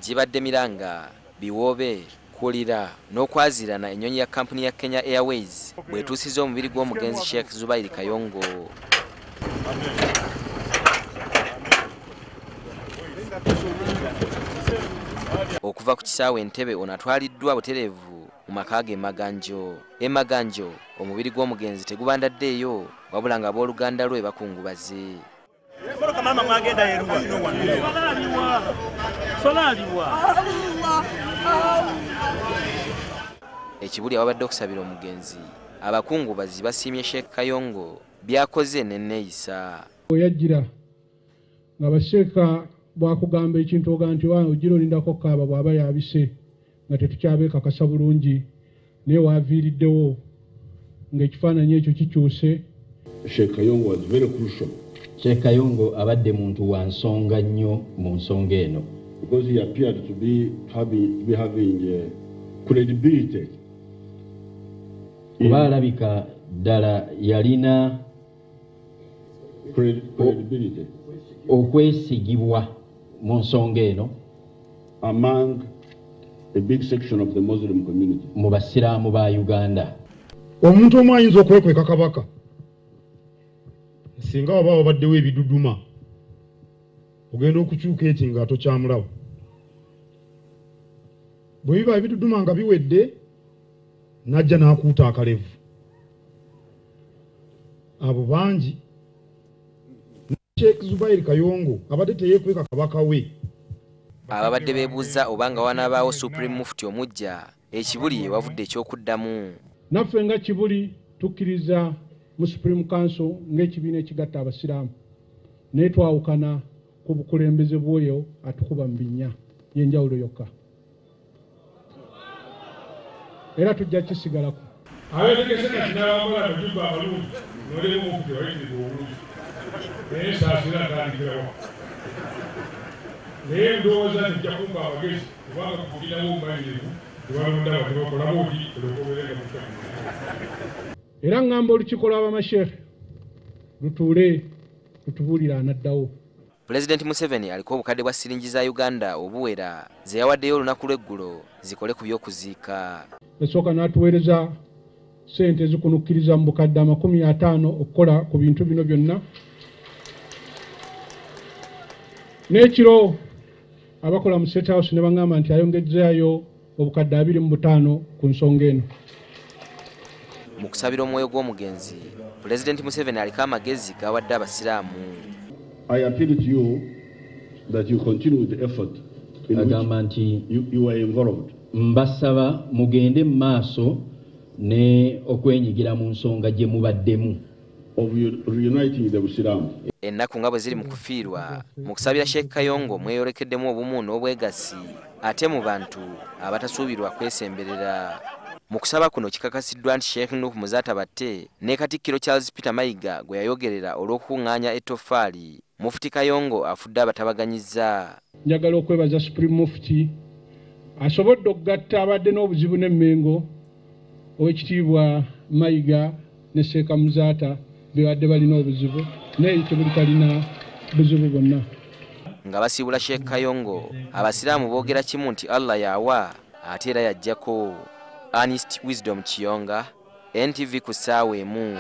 Gibadde miranga biwobe kulira n'okwazirana ennyonyi ya kampuni ya Kenya Airways bwetuusiza omubiri gw'omugenzi Sheikh Zubair Kayongo. Okuva ku kisaawe Entebbe ono atwaliddwa butereevu mu maka ge Maganjo. Maganjo omubiri gw'omugenzi tegubandaddeeyo wabula nga abooluganda lwe bakungubaze. Ekibuli ababadde okusabira omugenzi abakungubazi basiimye Sheikh Kayongo byakoze n'enneeyisa. Oyajjira nga basheeka bwakugamba ekintu oga nti ogira olindako kaaba bw'aba yabise nga tetukyabeekakasa bulungi naye waaviiriddewo ng'ekifaananyi ekyo kikyuse. Sheikh Kayongo was very crucial. Sheikh Kayongo abadde muntu wa nsonga nnyo mu nsonga eno. Because he appeared to be having credibility. Kuba alabika ddala yalina credibility. Okwesigibwa mu nsonga eno among a big section of the Muslim community. Mu basiraamu ba Uganda. Omuntu omu ayinza okwekweka kabaka singa waba wabaddewo ebiduduma ogenda okukyuka eti nga tokyamulaba. Bwe biba ebiduduma nga biwedde najja n'akuuta akalevu. Abo bangi. Sheikh Zubair Kayongo abadde teyeekweka kabaka we. Ababadde beebuuza obanga wanaabaawo Supreme Mufti omujja ekibuli ye wavudde ekyokuddamu. Naffe nga kibuli tukkiriza mu Supreme Council ng'ekibiina ekigatta abasiraamu naye twawukana ku bukulembeze bw'oyo atukuba mu binnya y'enjawulo yokka. Era tujja kisigalako. Abeetegese kati n'abamala amajjumba amalungi n'olemu Mufti wayitirirwa obulungi naye nsaasira atandikirawo. Naye ndowooza nti nja kumpa amagezi kubanga kukugirawo obumalirivu tebalonda batebakola booti olwokubeerenga mutaka. Era ngamba olukiiko lw'abamasheekhe lutuule lutubuulira anaddawo. President Museveni aliko obukadde bwa siringi za Uganda obuwera ze yawaddeyo olunaku lw'eggulo zikole ku by'okuziika. Esooka n'atuweereza ssente ezikunukkiriza mu bukadde 50 okukola ku bintu bino byonna. N'ekiro abakola mu State House ne bangamba nti ayongezzayo obukadde 25 ku nsonga eno. Mu kusabira omwoyo gw'omugenzi President Museveni aliko amagezi gawadde abasiraamu. I appeal to you that you continue with the effort in which you were involved. Mbasaba mugende mu maaso ne okwenyigira mu nsonga gye mubaddemu of reuniting the Busiramu. Ennaku nga bwe ziri mu kufiirwa mu kusabira Sheikh Kayongo mweyolekeddemu obumu n'obwegasi ate mu bantu abatasuubirwa kwesemberera. Mu kusaba kuno kikakasiddwa nti Sheikh Nuhu Muzaata Batte ne Katikkiro Charles Peter Mayiga gwe yayogerera olw'okukuŋŋaanya ettoffaali. Mufti Kayongo afudde abatabaganyizza. Njagala okwebaza Supreme Mufti asobodde okugatta abadde n'obuzibu n'emmengo ow'ekitiibwa Mayiga ne Seeka Muzaata bebadde balina obuzibu naye tebuli kalina buzibu bwonna. Nga basiibula Sheikh Kayongo abasiraamu boogera kimu nti Allah yawa ate era yajjako. Ernest Wisdom Kiyonga, NTV ku ssaawa emu.